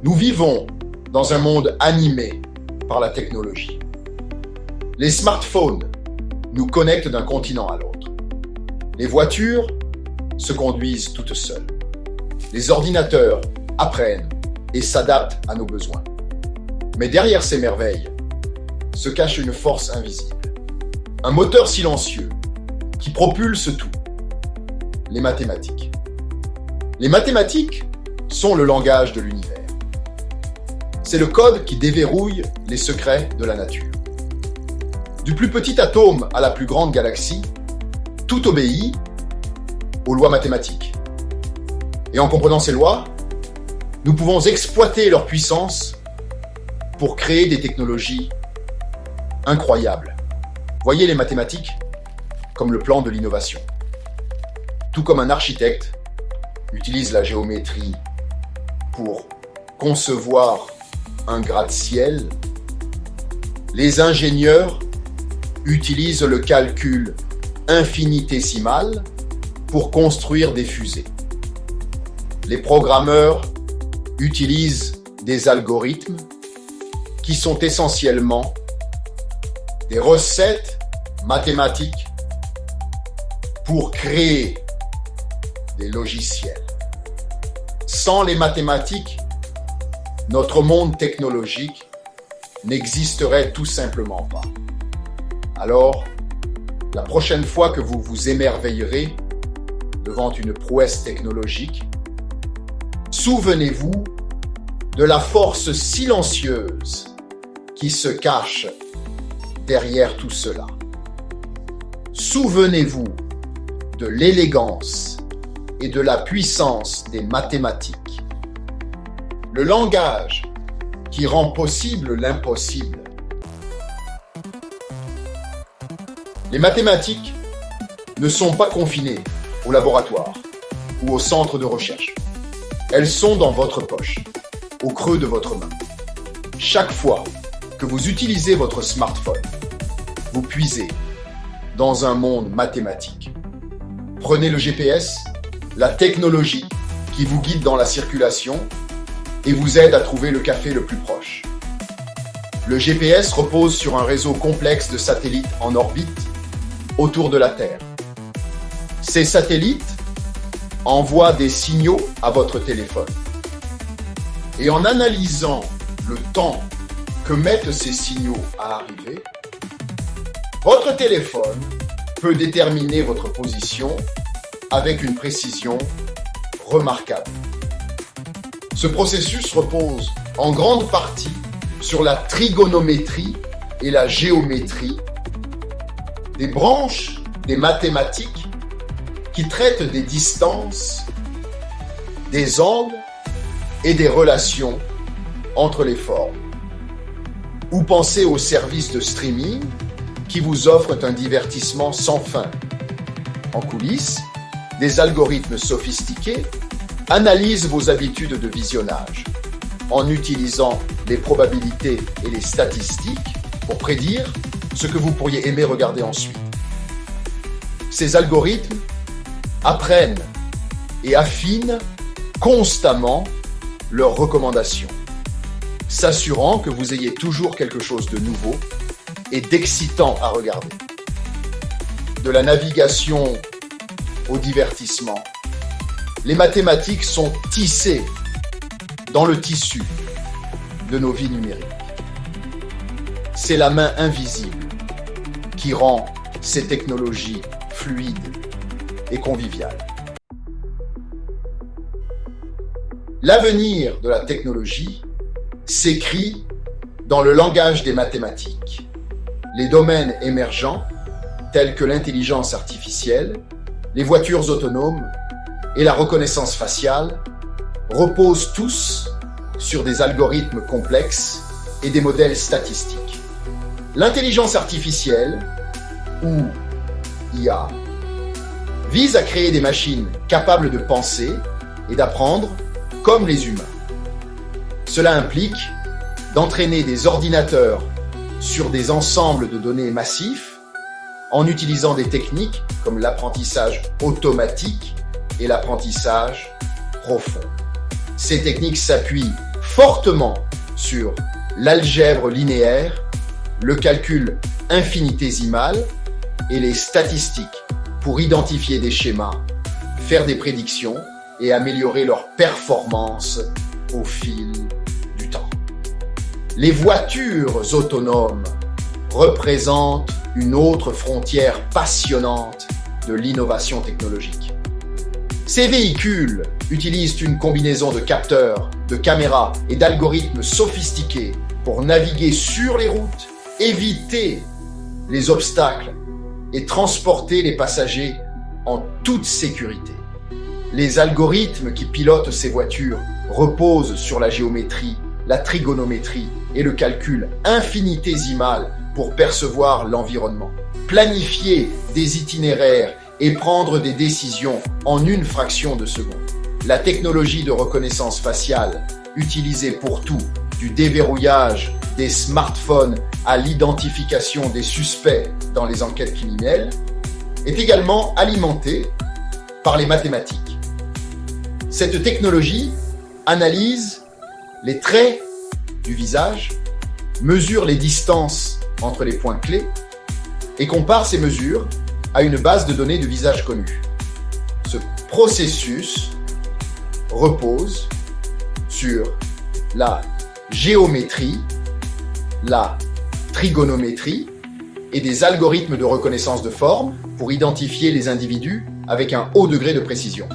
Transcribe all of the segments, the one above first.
Nous vivons dans un monde animé par la technologie. Les smartphones nous connectent d'un continent à l'autre. Les voitures se conduisent toutes seules. Les ordinateurs apprennent et s'adaptent à nos besoins. Mais derrière ces merveilles se cache une force invisible. Un moteur silencieux qui propulse tout. Les mathématiques. Les mathématiques sont le langage de l'univers. C'est le code qui déverrouille les secrets de la nature. Du plus petit atome à la plus grande galaxie, tout obéit aux lois mathématiques. Et en comprenant ces lois, nous pouvons exploiter leur puissance pour créer des technologies incroyables. Voyez les mathématiques comme le plan de l'innovation. Tout comme un architecte utilise la géométrie pour concevoir un gratte-ciel, les ingénieurs utilisent le calcul infinitésimal pour construire des fusées. Les programmeurs utilisent des algorithmes qui sont essentiellement des recettes mathématiques pour créer des logiciels. Sans les mathématiques, notre monde technologique n'existerait tout simplement pas. Alors, la prochaine fois que vous vous émerveillerez devant une prouesse technologique, souvenez-vous de la force silencieuse qui se cache derrière tout cela. Souvenez-vous de l'élégance et de la puissance des mathématiques. Le langage qui rend possible l'impossible. Les mathématiques ne sont pas confinées au laboratoire ou au centre de recherche. Elles sont dans votre poche, au creux de votre main. Chaque fois que vous utilisez votre smartphone, vous puisez dans un monde mathématique. Prenez le GPS, la technologie qui vous guide dans la circulation et vous aide à trouver le café le plus proche. Le GPS repose sur un réseau complexe de satellites en orbite autour de la Terre. Ces satellites envoient des signaux à votre téléphone. Et en analysant le temps que mettent ces signaux à arriver, votre téléphone peut déterminer votre position avec une précision remarquable. Ce processus repose en grande partie sur la trigonométrie et la géométrie, des branches des mathématiques qui traitent des distances, des angles et des relations entre les formes. Ou pensez aux services de streaming qui vous offrent un divertissement sans fin. En coulisses, des algorithmes sophistiqués analysent vos habitudes de visionnage en utilisant les probabilités et les statistiques pour prédire ce que vous pourriez aimer regarder ensuite. Ces algorithmes apprennent et affinent constamment leurs recommandations, s'assurant que vous ayez toujours quelque chose de nouveau et d'excitant à regarder. De la navigation au divertissement, les mathématiques sont tissées dans le tissu de nos vies numériques. C'est la main invisible qui rend ces technologies fluides et conviviales. L'avenir de la technologie s'écrit dans le langage des mathématiques. Les domaines émergents, tels que l'intelligence artificielle, les voitures autonomes et la reconnaissance faciale, reposent tous sur des algorithmes complexes et des modèles statistiques. L'intelligence artificielle, ou IA, vise à créer des machines capables de penser et d'apprendre comme les humains. Cela implique d'entraîner des ordinateurs sur des ensembles de données massifs en utilisant des techniques comme l'apprentissage automatique et l'apprentissage profond. Ces techniques s'appuient fortement sur l'algèbre linéaire, le calcul infinitésimal et les statistiques pour identifier des schémas, faire des prédictions et améliorer leur performance au fil du temps. Les voitures autonomes représentent une autre frontière passionnante de l'innovation technologique. Ces véhicules utilisent une combinaison de capteurs, de caméras et d'algorithmes sophistiqués pour naviguer sur les routes, éviter les obstacles et transporter les passagers en toute sécurité. Les algorithmes qui pilotent ces voitures reposent sur la géométrie, la trigonométrie et le calcul infinitésimal pour percevoir l'environnement, planifier des itinéraires et prendre des décisions en une fraction de seconde. La technologie de reconnaissance faciale, utilisée pour tout, du déverrouillage des smartphones à l'identification des suspects dans les enquêtes criminelles, est également alimentée par les mathématiques. Cette technologie analyse les traits du visage, mesure les distances entre les points clés et compare ces mesures à une base de données de visage connue. Ce processus repose sur la géométrie, la trigonométrie et des algorithmes de reconnaissance de forme pour identifier les individus avec un haut degré de précision.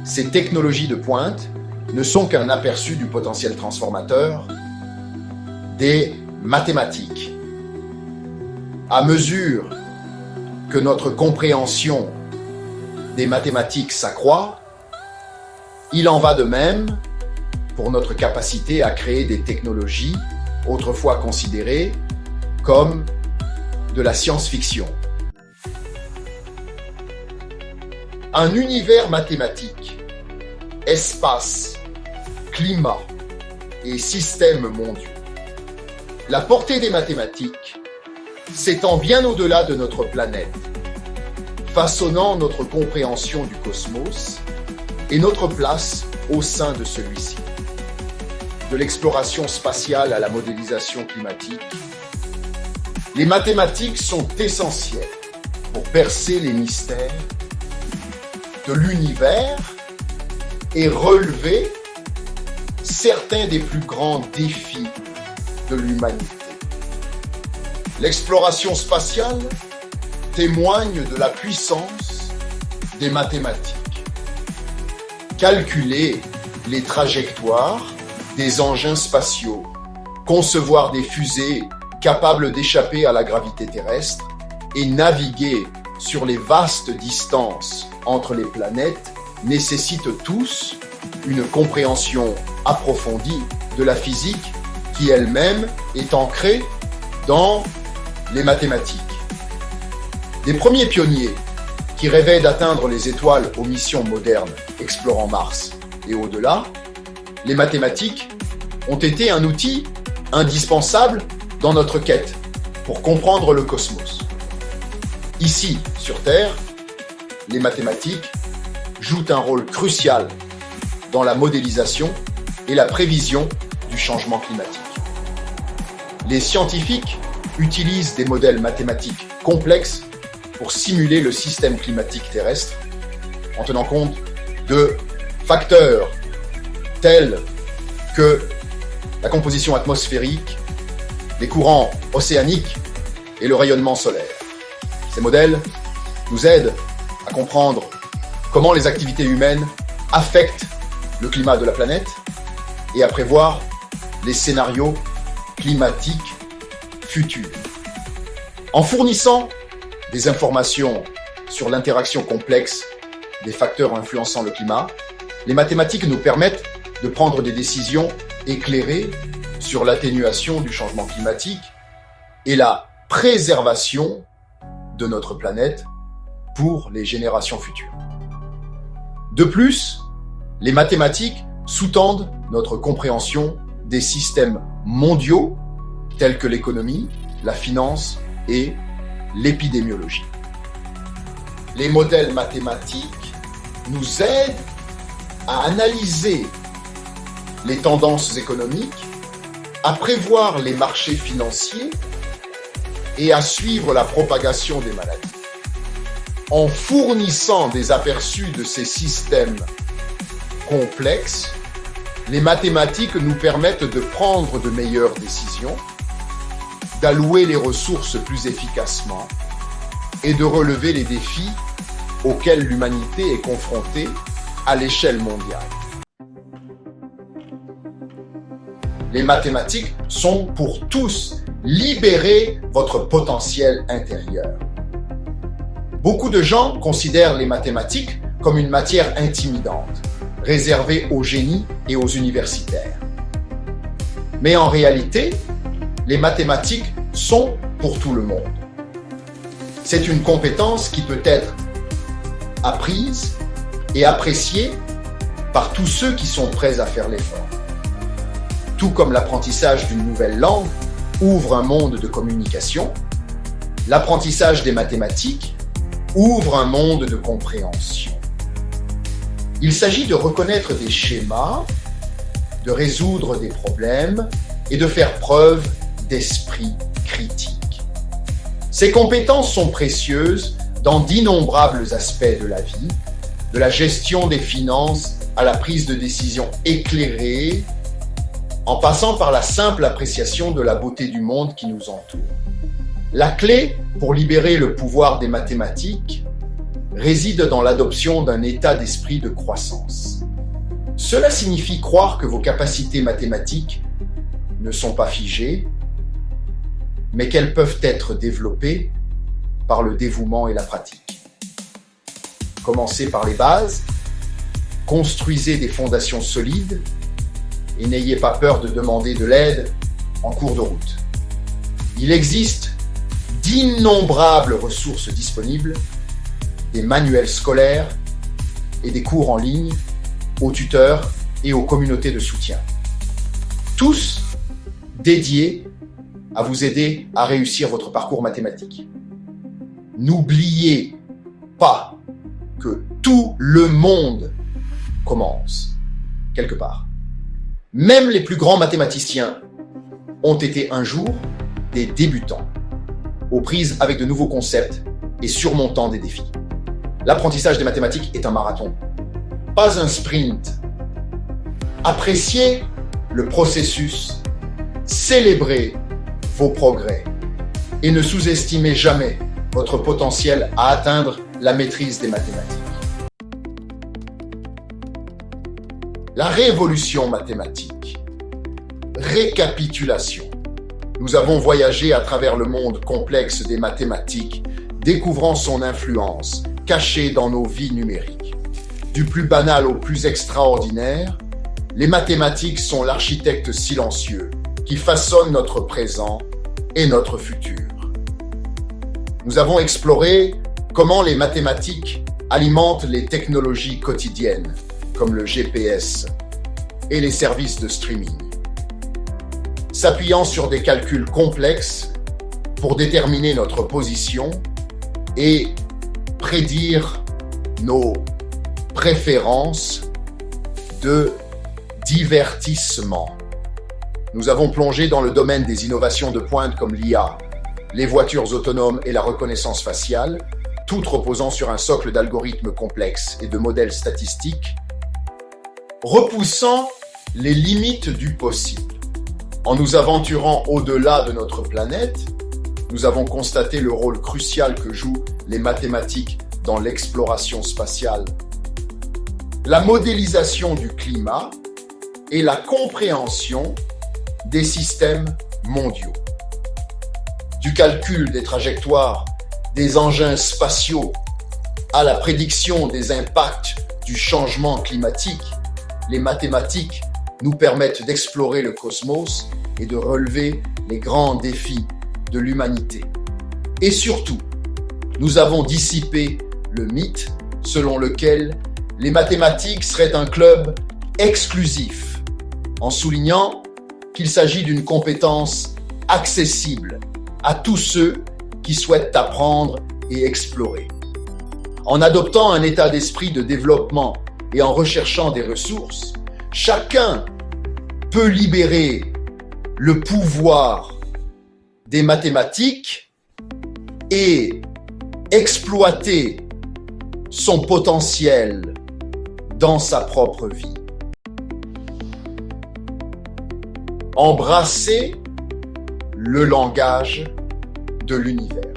Ces technologies de pointe ne sont qu'un aperçu du potentiel transformateur des mathématiques. À mesure que notre compréhension des mathématiques s'accroît, il en va de même pour notre capacité à créer des technologies autrefois considérées comme de la science-fiction. Un univers mathématique, espace, climat et systèmes mondiaux. La portée des mathématiques s'étend bien au-delà de notre planète, façonnant notre compréhension du cosmos et notre place au sein de celui-ci. De l'exploration spatiale à la modélisation climatique, les mathématiques sont essentielles pour percer les mystères de l'univers et relever certains des plus grands défis de l'humanité. L'exploration spatiale témoigne de la puissance des mathématiques. Calculer les trajectoires des engins spatiaux, concevoir des fusées capables d'échapper à la gravité terrestre et naviguer sur les vastes distances entre les planètes nécessitent tous une compréhension approfondie de la physique qui elle-même est ancrée dans les mathématiques. Des premiers pionniers qui rêvaient d'atteindre les étoiles aux missions modernes explorant Mars et au-delà, les mathématiques ont été un outil indispensable dans notre quête pour comprendre le cosmos. Ici, sur Terre, les mathématiques jouent un rôle crucial dans la modélisation et la prévision du changement climatique. Les scientifiques utilisent des modèles mathématiques complexes pour simuler le système climatique terrestre en tenant compte de facteurs tels que la composition atmosphérique, les courants océaniques et le rayonnement solaire. Ces modèles nous aident à comprendre comment les activités humaines affectent le climat de la planète et à prévoir les scénarios climatiques futurs. En fournissant des informations sur l'interaction complexe des facteurs influençant le climat, les mathématiques nous permettent de prendre des décisions éclairées sur l'atténuation du changement climatique et la préservation de notre planète pour les générations futures. De plus, les mathématiques sous-tendent notre compréhension des systèmes mondiaux tels que l'économie, la finance et l'épidémiologie. Les modèles mathématiques nous aident à analyser les tendances économiques, à prévoir les marchés financiers et à suivre la propagation des maladies. En fournissant des aperçus de ces systèmes complexes, les mathématiques nous permettent de prendre de meilleures décisions, d'allouer les ressources plus efficacement et de relever les défis auxquels l'humanité est confrontée à l'échelle mondiale. Les mathématiques sont pour tous. Libérez votre potentiel intérieur. Beaucoup de gens considèrent les mathématiques comme une matière intimidante, réservée aux génies et aux universitaires. Mais en réalité, les mathématiques sont pour tout le monde. C'est une compétence qui peut être apprise et appréciée par tous ceux qui sont prêts à faire l'effort. Tout comme l'apprentissage d'une nouvelle langue ouvre un monde de communication, l'apprentissage des mathématiques ouvre un monde de compréhension. Il s'agit de reconnaître des schémas, de résoudre des problèmes et de faire preuve d'esprit critique. Ces compétences sont précieuses dans d'innombrables aspects de la vie, de la gestion des finances à la prise de décision éclairée, en passant par la simple appréciation de la beauté du monde qui nous entoure. La clé pour libérer le pouvoir des mathématiques réside dans l'adoption d'un état d'esprit de croissance. Cela signifie croire que vos capacités mathématiques ne sont pas figées, mais qu'elles peuvent être développées par le dévouement et la pratique. Commencez par les bases, construisez des fondations solides et n'ayez pas peur de demander de l'aide en cours de route. Il existe d'innombrables ressources disponibles, des manuels scolaires et des cours en ligne aux tuteurs et aux communautés de soutien. Tous dédiés à vous aider à réussir votre parcours mathématique. N'oubliez pas que tout le monde commence quelque part. Même les plus grands mathématiciens ont été un jour des débutants, aux prises avec de nouveaux concepts et surmontant des défis. L'apprentissage des mathématiques est un marathon, pas un sprint. Appréciez le processus, célébrez vos progrès et ne sous-estimez jamais votre potentiel à atteindre la maîtrise des mathématiques. La révolution mathématique. Récapitulation. Nous avons voyagé à travers le monde complexe des mathématiques, découvrant son influence cachée dans nos vies numériques. Du plus banal au plus extraordinaire, les mathématiques sont l'architecte silencieux qui façonne notre présent et notre futur. Nous avons exploré comment les mathématiques alimentent les technologies quotidiennes, comme le GPS et les services de streaming. S'appuyant sur des calculs complexes pour déterminer notre position et prédire nos préférences de divertissement. Nous avons plongé dans le domaine des innovations de pointe comme l'IA, les voitures autonomes et la reconnaissance faciale, toutes reposant sur un socle d'algorithmes complexes et de modèles statistiques, repoussant les limites du possible. En nous aventurant au-delà de notre planète, nous avons constaté le rôle crucial que jouent les mathématiques dans l'exploration spatiale, la modélisation du climat et la compréhension des systèmes mondiaux. Du calcul des trajectoires des engins spatiaux à la prédiction des impacts du changement climatique, les mathématiques nous permettent d'explorer le cosmos et de relever les grands défis de l'humanité. Et surtout, nous avons dissipé le mythe selon lequel les mathématiques seraient un club exclusif, en soulignant qu'il s'agit d'une compétence accessible à tous ceux qui souhaitent apprendre et explorer. En adoptant un état d'esprit de développement et en recherchant des ressources, chacun peut libérer le pouvoir des mathématiques et exploiter son potentiel dans sa propre vie. Embrasser le langage de l'univers.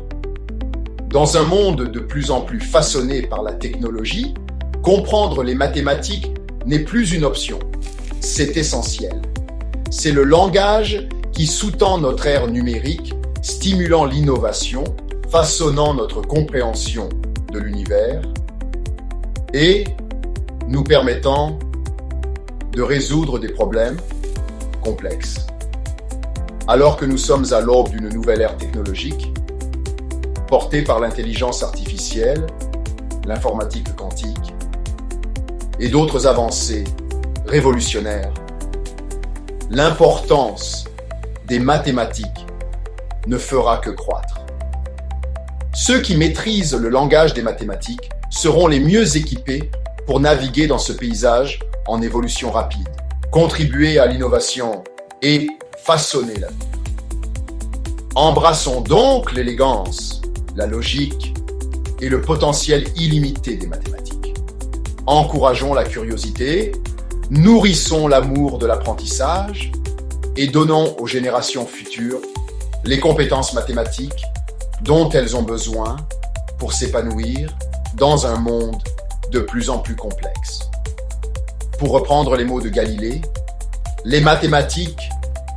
Dans un monde de plus en plus façonné par la technologie, comprendre les mathématiques n'est plus une option, c'est essentiel. C'est le langage qui sous-tend notre ère numérique, stimulant l'innovation, façonnant notre compréhension de l'univers et nous permettant de résoudre des problèmes complexes. Alors que nous sommes à l'aube d'une nouvelle ère technologique, portée par l'intelligence artificielle, l'informatique quantique et d'autres avancées révolutionnaires, l'importance des mathématiques ne fera que croître. Ceux qui maîtrisent le langage des mathématiques seront les mieux équipés pour naviguer dans ce paysage en évolution rapide, contribuer à l'innovation et façonner l'avenir. Embrassons donc l'élégance, la logique et le potentiel illimité des mathématiques. Encourageons la curiosité, nourrissons l'amour de l'apprentissage et donnons aux générations futures les compétences mathématiques dont elles ont besoin pour s'épanouir dans un monde de plus en plus complexe. Pour reprendre les mots de Galilée, les mathématiques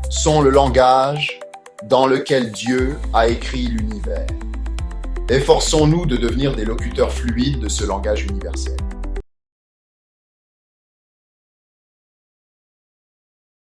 sont le langage dans lequel Dieu a écrit l'univers. Efforçons-nous de devenir des locuteurs fluides de ce langage universel.